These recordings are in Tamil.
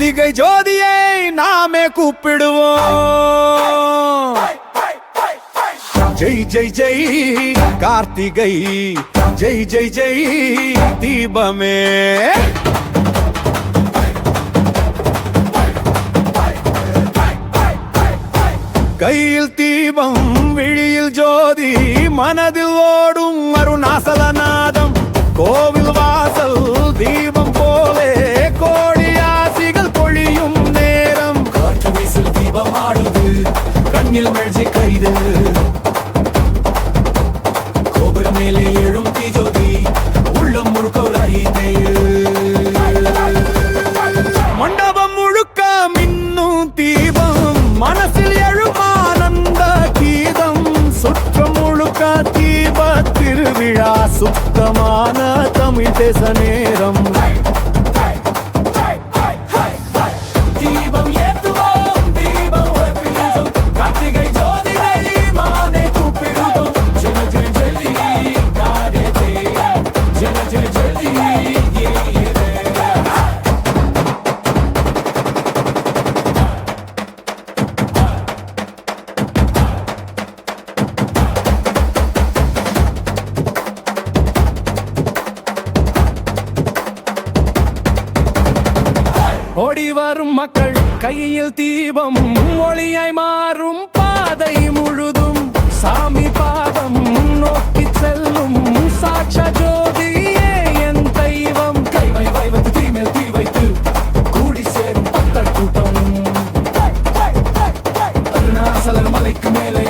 கார்த்திகை ஜோதியை நாமே கூப்பிடுவோம். ஜெய் ஜெய் ஜெய் கார்த்திகை, ஜெய் ஜெய் ஜெய் தீபமே. கையில் தீபம் விழியில் ஜோதி, மனதில் ஓடும் அருணாசலநாதம். கோவில் வாசல் தீபம் போலே கோடி ஆசிகள் பொழியும் நேரம். காற்று வீசில் தீபம் ஆடுது, கண்ணில் மெழ்ச்சி கைது. கோபுரம் மேலே எழும் தீஜோதி, உள்ளம் முழுக்க மண்டபம் முழுக்க மின்னும் தீபம், மனசில் எழும் ஆனந்த கீதம். சுற்றம் முழுக்க தீப திருவிழா, சுத்தமான தமிழ் தேச நேரம். தீபம் ஏற்றுவோம், தீபம் ஒளிப்பிடுவோம், கார்த்திகை ஜோதியை மானே கூப்பிடுவோம். ஜெய ஜெய ஜெய் கார்த்திகை, ஜெய ஜெய ஜெய். ஓடி வரும் மக்கள் கையில் தீபம், ஒளியாய் மாறும் பாதை முழுதும். சாமி பாதம் நோக்கி செல்லும் சாட்ச ஜோதியே என் தெய்வம். கைவை வைத்து தீமேல் தீ வைத்து கூடி சேரும் பக்தர் கூட்டம். அருணாசலர் மலைக்கு மேலே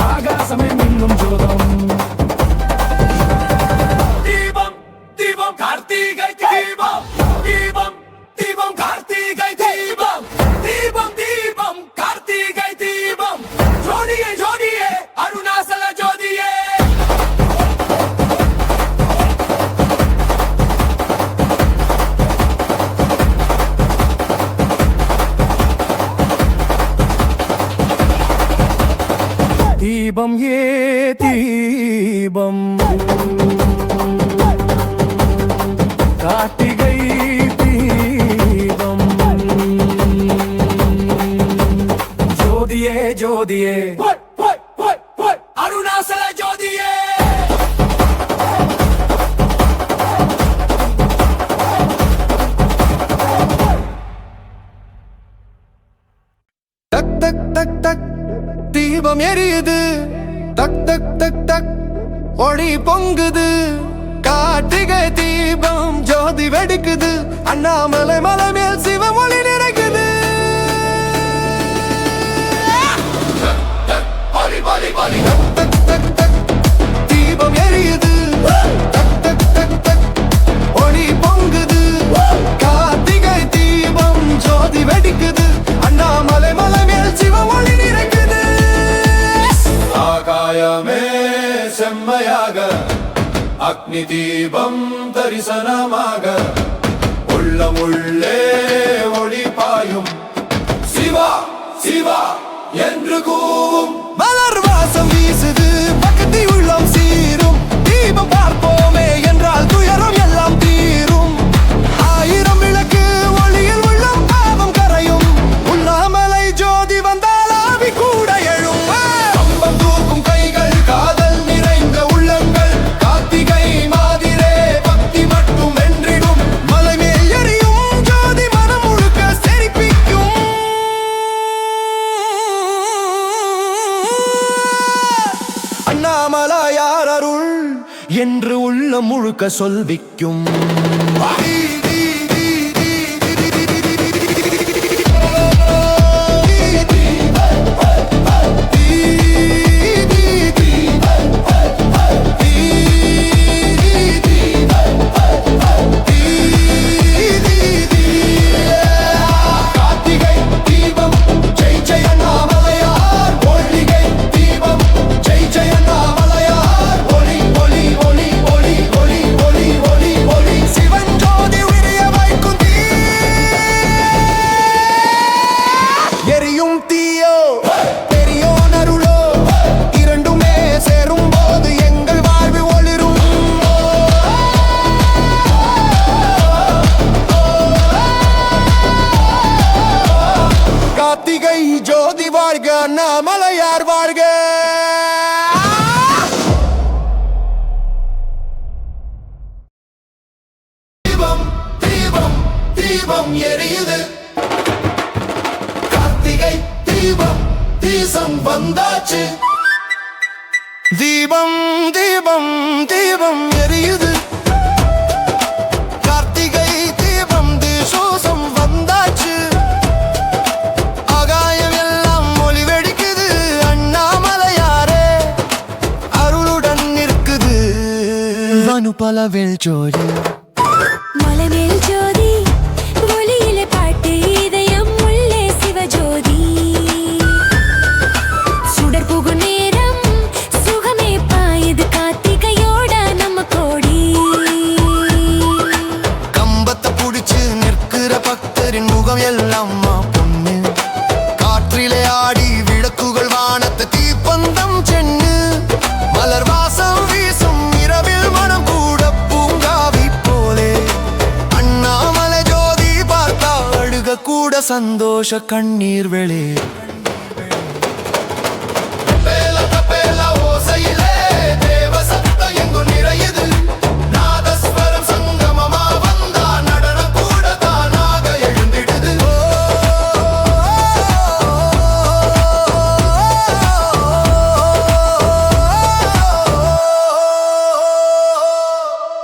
ஆகாசமே மின்னும் ஜோதம். தீபம் தீபம் கார்த்திகை தீபம், தீபம் தீபம் கார்த்திகை தீபம், தீபம் தீபம் கார்த்திகை தீபம். ஜோதியே ஜோதியே அருணாசல ஜோதியே. தீபம் ஏ தீபம், கார்த்திகை தீபம். ஜோதியே ஜோதியே அருணாசல ஜோதியே. டக் டக் டக் டக் தீபம் எரியுது, டக் டக் டக் டக் ஒளி பொங்குது. கார்த்திகை தீபம் ஜோதி வெடிக்குது, அண்ணாமலை மலை மேல் சிவ ஒளி நிறைக்குது. டக் டக் டக் தீபம் எரியுது, டக் டக் டக் டக் ஒளி பொங்குது. கார்த்திகை தீபம் ஜோதி வெடிக்குது, அண்ணாமலை மலை மேல் சிவ ஒளி நிறைக்குது. ஆகாயமே செம்மையாக, அக்னி தீபம் தரிசனமாக, உள்ளமுள்ளே ஒளி பாயும். சிவா சிவா என்று கூவும். மலர் வாசம் வீசுது, பக்கத்தி உள்ளம் சீரும். தீபம் பார்ப்போமே என்றால் துயரம் எல்லாம் தீரும். ஆயிரம் விளக்கு ஒளியில் உள்ளம் பாவம் கரையும். உண்ணாமலை ஜோதி வந்தால் ஆவி கூட எழும். கம்பம் தூக்கும் கைகள், காதல் நிறைந்த உள்ளங்கள். கார்த்திகை மாதிரே பக்தி மட்டும் வென்றிடும். மலை மேல் எரியும் ஜோதி மனம் முழுக்க செறிப்பிக்கும். அண்ணாமலையார் அருள் என்று உள்ளம் முழுக்க சொல்விக்கும். கார்த்திகை தீபம் ஜெய் ஜெய் அண்ணாமலையார். ஒளிகை தீபம் ஜெய் ஜெய் அண்ணாமலையார். ஒளி ஒளி ஒளி ஒளி ஒளி ஒளி ஒளி ஒளி சிவன் ஜோதி. அண்ணாமலையார் வாழ்க. தீபம் தீபம் தீபம் எரியுது, கார்த்திகை தீபம் தீசம் வந்தாச்சு. தீபம் தீபம் தீபம் எரியுது, கார்த்திகை தீபம் தீசோசம் வந்தாச்சு. ஆகாயம் எல்லாம் ஒளி வெடிக்குது, அண்ணாமலையாரே அருளுடன் இருக்குது. வனுபலவேல் ஜோதி மலமேல் ஜோதி, ஒளியிலே பாட்டு, இதயம் உள்ளே சிவஜோதி. சுடர் புகு நேரம் சுகமே பாயுது, கார்த்திகையோட நம்ம கோடி. கம்பத்தை புடிச்சு நிற்கிற பக்தரின் முகம் எல்லாம் பொண்ணு. காற்றிலே ஆடி விளக்குகள் வானத்து தீப்பந்தம் சென்னு. மலர் வாசம் வீசும் இரவில் மனம் கூட பூங்காவி போலே. அண்ணாமலை ஜோதி பார்த்தா அழுக கூட சந்தோஷ கண்ணீர் வெளி.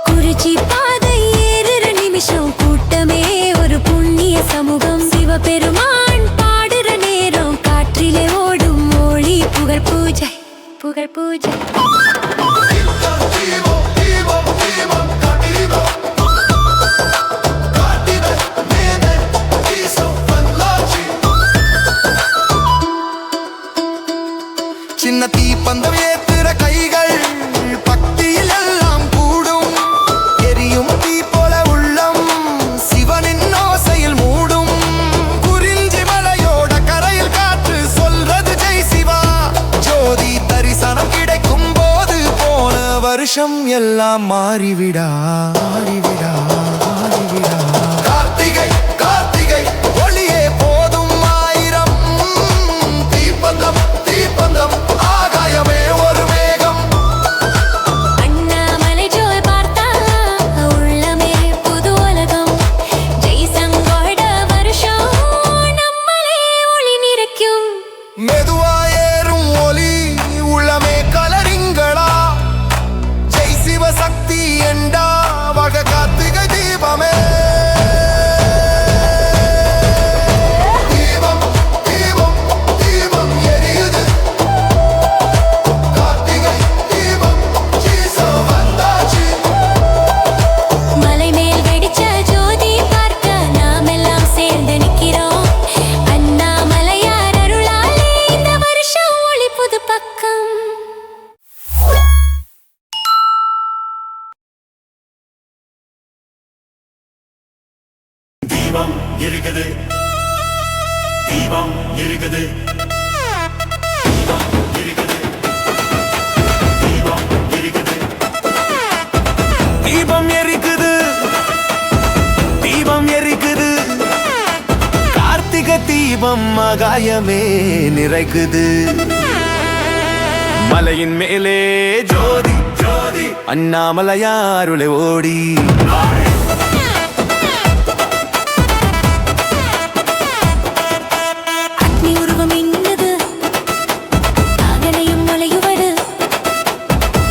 குறிச்சி பாதை ஏறுற நிமிஷம், கூட்டமே ஒரு புண்ணிய சமூகம். சிவபெருமான் பாடுற நேரம், காற்றிலே ஓடும் மொழி. புகழ் பூஜை புகழ் பூஜை. சின்ன தீப்பந்தம் ஏத்துற கைகள் பக்தியில் எல்லாம் கூடும். எரியும் தீ போல உள்ளம் சிவனின் ஓசையில் மூடும். குறிஞ்சி மலையோட கரையில் காற்று சொல்றது ஜெய் சிவா. ஜோதி தரிசனம் கிடைக்கும் போது போன வருஷம் எல்லாம் மாறிவிடா மாறிவிடா மாறிவிடா. கார்த்திகை கார்த்திகை ஒளியே போதும் ஆயிரம். தீப்பந்தம் தீப்பந்தம் ஆகாயமே ஒரு மேகம். அண்ணாமலை ஜோதி பார்த்தா உள்ளமே புது உலகம். ஜெய்சங்கோட வருஷம் நம்மளே ஒளி நிறைக்கும். மெதுவா ஏறும் ஒலி உள்ளமே கலரிங்களா. ஜெய் சிவசக்தி என்றா வக கார்த்திகை தீபமே. தீபம் தீபம் தீபம் எரியுது, கார்த்திகை தீபம் ஜீசஸ் வந்தாச்சு. மலை மேல் வெடிச்ச ஜோதி பார்க்க நாமெல்லாம் சேர்ந்து நிக்கிறோம். அண்ணாமலையார் அருளாலே இந்த வருஷம் ஒளி புது பக்கம். தீபம் இருக்குது, தீபம் இருக்குது, தீபம் இருக்குது, தீபம் இருக்குது. தீபம் எரிக்குது, தீபம் எரிக்குது, கார்த்திகை தீபம் ஆகாயமே நிறைக்குது. மலையின் மேலே ஜோதி ஜோதி அண்ணாமலையாருளே ஓடி. அக்னி உருவம் மின்னுது, அகனையும் மலையுவது.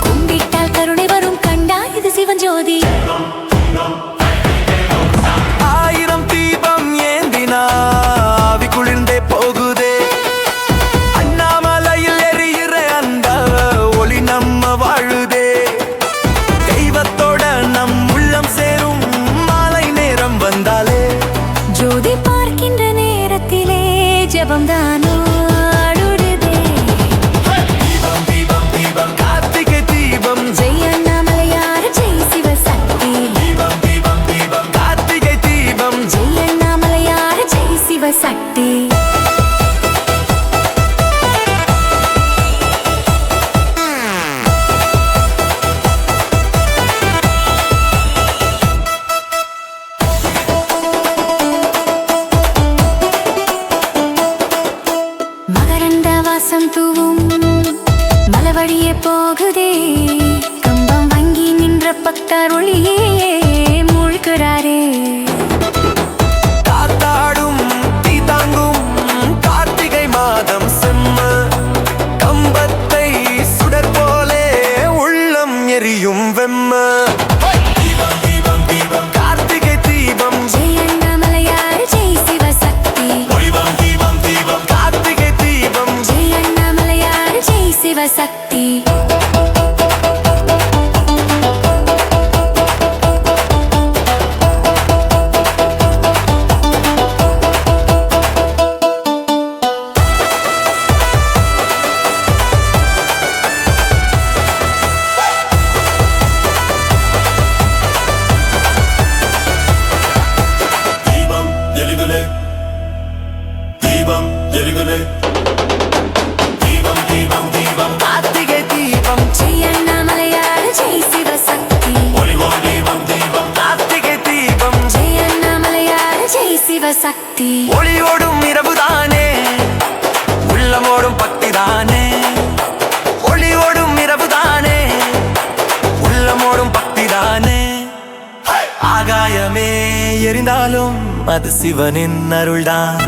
கும்பிட்டால் கருணை வரும், கண்டா இது சிவன் ஜோதி. ஆயிரம் தீபம் ஏந்தினா ஆவி குளிர்ந்தே போகுதே. அண்ணாமலையில் எரிகிற அந்த ஒளி நம்ம வாழுதே. தெய்வத்தோட நம் உள்ளம் சேரும் மாலை நேரம் வந்தாலே. ஜோதி பார்க்கின்ற நேரத்திலே ஜபம்தானோ ஆடுறதே. தீபம் தீபம் தீபம் கார்த்திகை தீபம். ஜெய் அண்ணாமலையார் ஜெய் சிவசக்தி. தீபம் தீபம் தீபம் கார்த்திகை தீபம். ஜெய் அண்ணாமலையார் ஜெய் சிவசக்தி. மகரந்த மாட்டார் ஒளியே மூழ்கிறாரே. காத்தாடும் தீ தாங்கும் கார்த்திகை மாதம் செம்ம கம்பத்தை சுடர் போலே உள்ளம் எரியும் வெம்ம கார்த்திகை தீபம் ஜெய் அண்ணாமலையார் ஜெய் சிவசக்தி. கார்த்திகை தீபம் ஜெய் அண்ணாமலையார் ஜெய் சிவசக்தி. கார்த்திகை தீபம் ஜெய் அண்ணாமலையார் ஜெய் சிவசக்தி. கார்த்திகை தீபம் ஜெய் அண்ணாமலையார் ஜெய் சிவசக்தி. ஒளியோடும் இரவுதானே உள்ளமோடும் பக்திதானே ஒளியோடும் இரவுதானே உள்ளமோடும் பக்திதானே ஆகாயமே எரிந்தாலும் அது சிவனின் அருள்தான்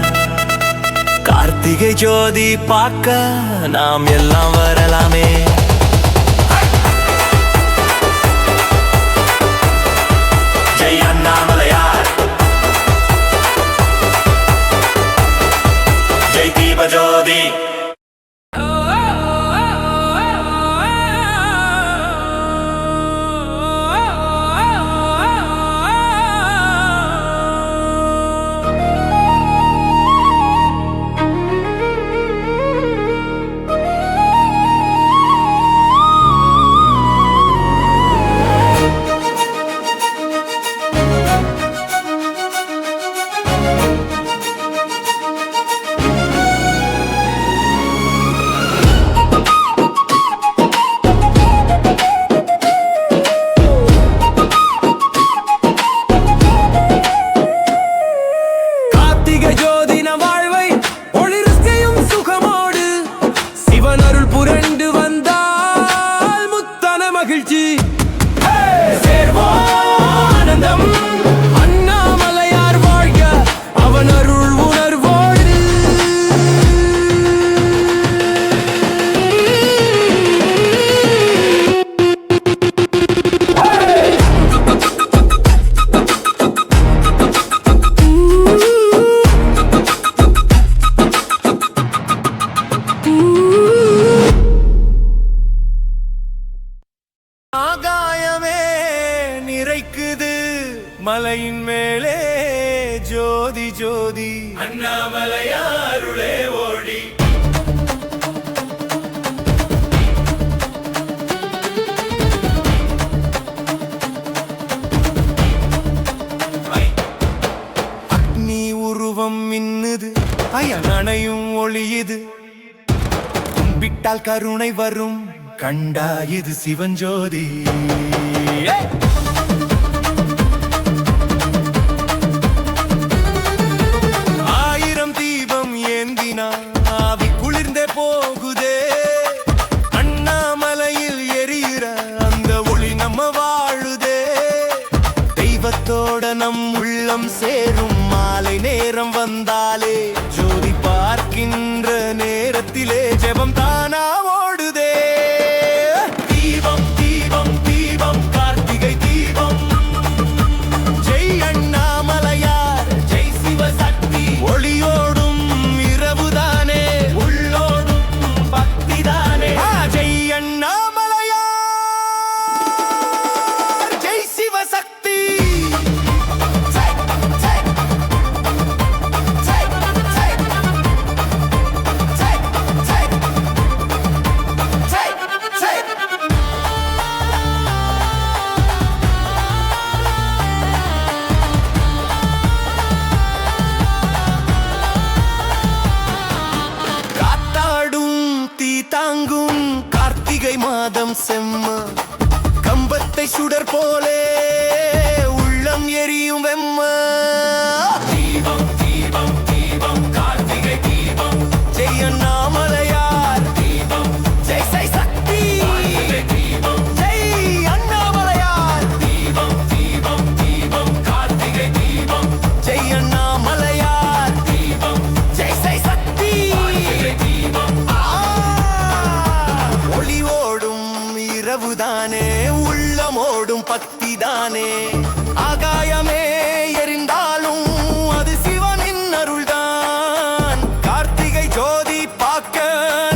கார்த்திகை ஜோதி பார்க்க நாம் எல்லாம் வரலாமே ஜெய் அண்ணாமலையார் ஜெய் தீபஜோதி கார்த்திகை ஜோதின வாழ்வை ஒளிர்க்கையும் சுகமோடு சிவன் அருள் புரண்டு வந்தால் முத்தன மகிழ்ச்சி சேர்வோம் ஆனந்தம் அண்ணாமலையார் வாழ்க அவன் அருள் உணர்வோடு ஆகாயமே நிறைக்குது மலையின் மேலே ஜோதி ஜோதி அண்ணாமலையாருளே ஓடி அக்னி உருவம் மின்னுது அயனணையும் ஒளியுது கும்பிட்டால் கருணை வரும் கண்டா இது சிவன் ஜோதி ஆயிரம் தீபம் ஏந்தினா ஆவி குளிர்ந்தே போகுதே அண்ணாமலையில் எரியிற அந்த ஒளி நம்ம வாழுதே தெய்வத்தோட நம் உள்ளம் சேரும் மாலை நேரம் வந்தாலே ஜோதி பார்க்கின்ற நேரத்திலே ஜெபம் தானா ஓடுதே தீபம் தீபம் தீபம் கார்த்திகை தீபம் ஜெய் அண்ணாமலையார் ஜெய் சிவசக்தி ஒளியோடும் இரவுதானே உள்ளோடும் பக்திதானே ஜெய் அண்ணாமலையார் ஜெய் சிவசக்தி தாங்கும் கார்த்திகை மாதம் செம்ம கம்பத்தை சுடர் போலே உள்ளம் எரியும் வெம்ம தீபம் தீபம் தீபம் கார்த்திகை தீபம் ஜெய் அண்ணாமலையார் தீபம் ஜெய் சக்தி தீபம் ஜெய் அண்ணாமலையார் தானே ஆகாயமே எரிந்தாலும் அது சிவனின் அருள்தான் கார்த்திகை ஜோதி பார்க்க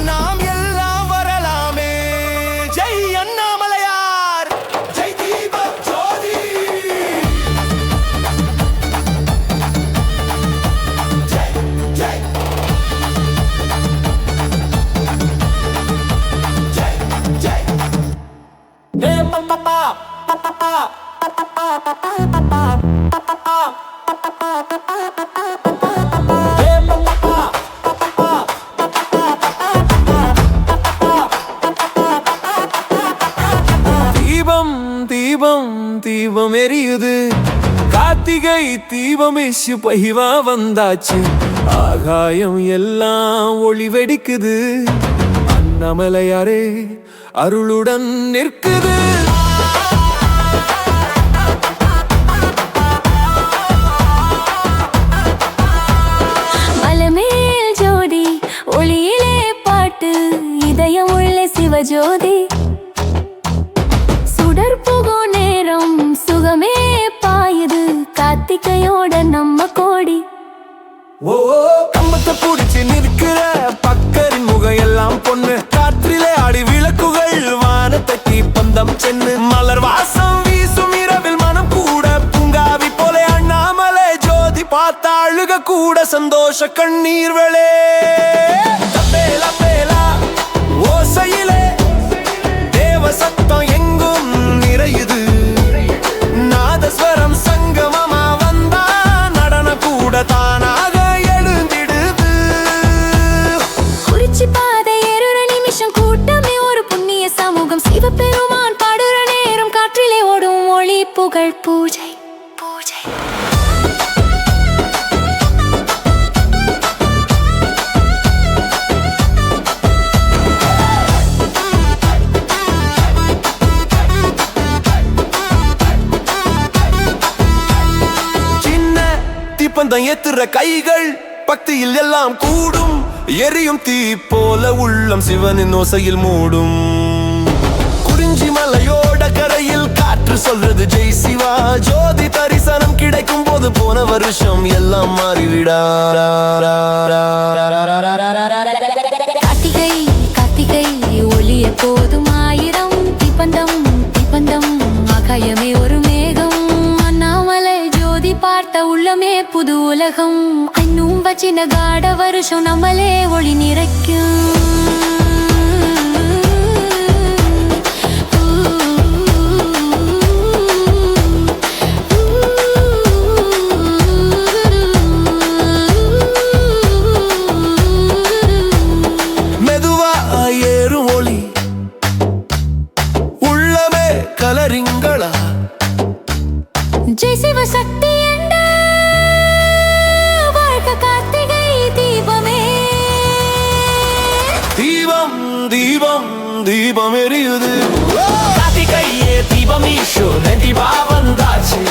நாம் எல்லாம் வரலாமே ஜெய் அண்ணாமலையார் ஜெய் தீப ஜோதி ஜெய் ஜெய் ஜெய் ஜெய் Hey, papa, தீபம் தீபம் தீபம் எரியுது கார்த்திகை தீபம் இசு பகிவா வந்தாச்சு ஆகாயம் எல்லாம் ஒளி வெடிக்குது அண்ணாமலையாரே அருளுடன் நிற்குது மலமேல் ஜோதி ஒளியிலே பாட்டு இதயம் உள்ள சிவஜோதி சுடர் புகோ நேரம் சுகமே பாயுது கார்த்திகையோட நம்ம கோடி ஓ கம்பத்தை பிடிச்சு நிற்கிற பக்கரின் முகம் எல்லாம் பொண்ணு காற்றிலே ஆடி விளக்குகள் வானத்தை தீப்பந்தம் சென்னு மலர் வாசம் வீசும் இரவில் மனம் கூட பூங்காவி போல அண்ணாமலை ஜோதி பார்த்த அழுக கூட சந்தோஷ கண்ணீர் வெளி தப்பேலா பேலா ஓசையிலே தேவ சத்தம் எங்கும் நிறையுது நாதஸ்வரம் சங்கமமா வந்தா நடன கூட தானாக எழுந்திடுது குறிச்சி பாதை ஏறுற நிமிஷம் கூட்டமே ஒரு புண்ணிய சமூகம் சிவபெருமான் பாடுற நேரம் காற்றிலே ஓடும் ஒளி புகழ் பூஜை பூஜை சின்ன தீப்பந்தம் ஏத்துற கைகள் பக்தியில் எல்லாம் கூடும் எரியும் தீ போல உள்ளம் சிவனின் ஓசையில் மூடும் குறிஞ்சி மலையோட கரையில் காற்று சொல்றது ஜெய் சிவா ஜோதி தரிசனம் கிடைக்கும் போது போன வருஷம் எல்லாம் மாறிவிடா கார்த்திகை கார்த்திகை ஒளி எப்போதும் ஆயிரம் தீப்பந்தம் தீப்பந்தம் ஆகாயமே ஒரு மேகம் அண்ணாமலை ஜோதி பார்த்த உள்ளமே புது உலகம் இன்னும் வச்சின காட வருஷம் நம்மளே ஒளி நிறைக்கும் மெதுவா ஏறும் ஒளி உள்ளமே கலரிங்களா ஜெய் சிவ சக்தி என்ற வாழ்க்கை கார்த்திகை தீபமே தீபம் தீபம் தீபம் எரியுது கார்த்திகையே தீபம் ஈஷோ தீபா வந்தாச்சு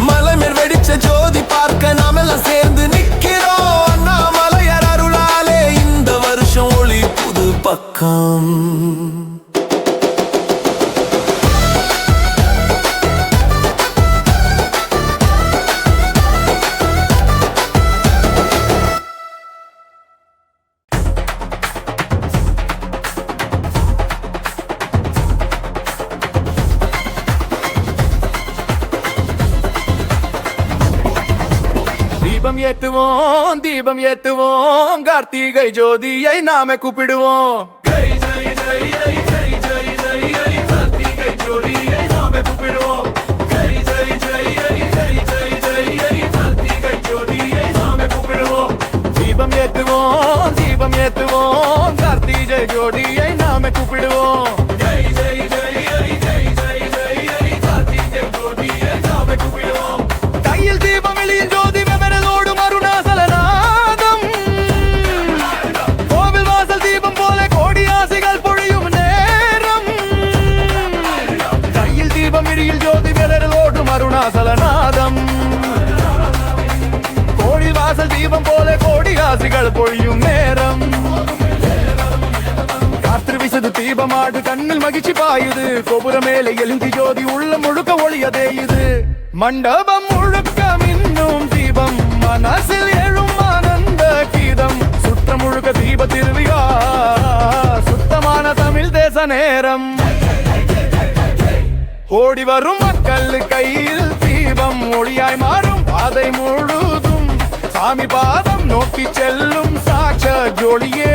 மலை மேல் வெடிச்ச ஜோதி பார்க்க நாம எல்லாம் சேர்ந்து நிக்கிறோம் அண்ணாமலையார் அருளாலே இந்த வருஷம் ஒளி புது பக்கம் தீபம் ஏத்துவோம் கார்த்திகை ஜோதியை நாம கூப்பிடுவோம் தீபம் ஏத்துவோம் கார்த்திகை ஜோதியை நாம கூப்பிடுவோம் கையில் தீபம் வெளியில் ஜோதி வெமரலோடும் அருணாசலநாதம் கோவில் வாசல் தீபம் போல கோடி ஆசைகள் பொழியும் நேரம் கையில் தீபம் வெளியில் ஜோதி வெமரலோடும் அருணாசலநாதம் கோடி வாசல் தீபம் போல கோடி ஆசைகள் பொழியும் நேரம் காற்று வீசது தீபமாடு கண்ணில் மகிழ்ச்சி பாயுது கோபுர மேலே எழுந்தி ஜோதி உள்ள முழுக்க ஒளியதே இது மண்டபம் முழுக்க மின்னும் தீபம் மனசில் எழும் ஆனந்த கீதம் சுற்றம் முழுக்க தீப திருவிழா சுத்தமான தமிழ் தேச நேரம் ஓடி வரும் மக்கள் கையில் தீபம் ஒளியாய் மாறும் பாதை முழுதும் சாமி பாதம் நோக்கி செல்லும் சாட்ச ஜோடியே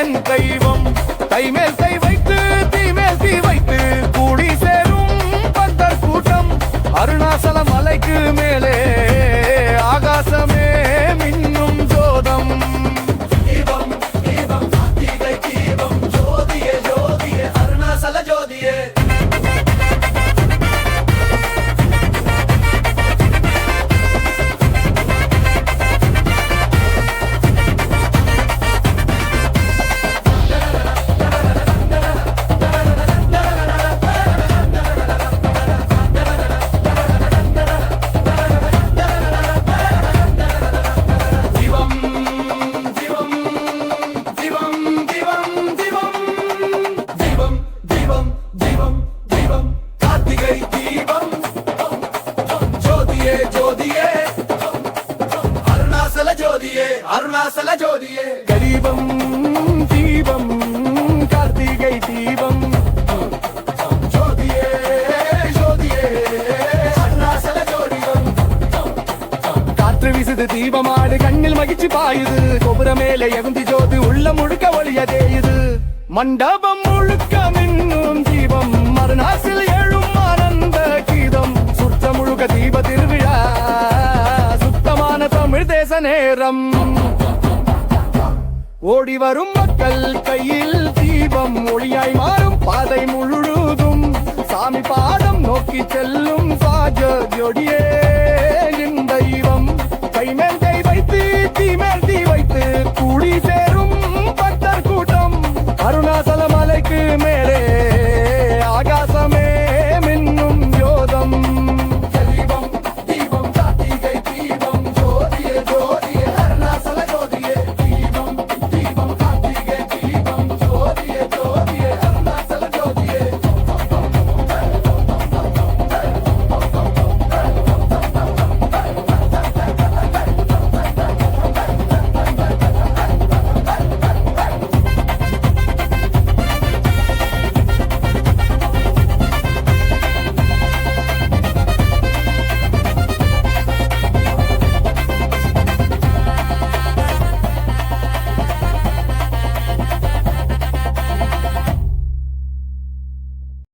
என் தெய்வம் கைமேல் கை வைத்து தீமேல் தீ வைத்து கூடி சேரும் பக்தர் கூட்டம் அருணாசல மலைக்கு மேலே ஆகாசமே மின்னும் ஜோதம் தீபம் தீபம் கார்த்திகை தீபம் ஜோதியே ஜோதியே அருணாசல ஜோதியே அருணாசல ஜோதியே கரீபம் தீபம் கார்த்திகை தீபம் ஜோதியே ஜோதியே அருணாசல ஜோதியம் காற்று வீசுது தீபமாடு கண்ணில் மகிழ்ச்சி பாயுது கோபுர மேலே எகுந்தி ஜோதி உள்ள முழுக்க ஒளியதே இது மண்டபம் முழுக்க மின்னும் தீபம் மறுநாசில் எழும் ஆனந்த கீதம் சுற்ற முழுக்க தீப திருவிழா சுத்தமான தமிழ் தேச நேரம் ஓடி வரும் மக்கள் கையில் தீபம் ஒளியாய் மாறும் பாதை முழுதும் சாமி பாதம் நோக்கி செல்லும் சாஜ ஜோடியே என் தெய்வம் கைமேல் கை வைத்து தீமேல் தீ வைத்து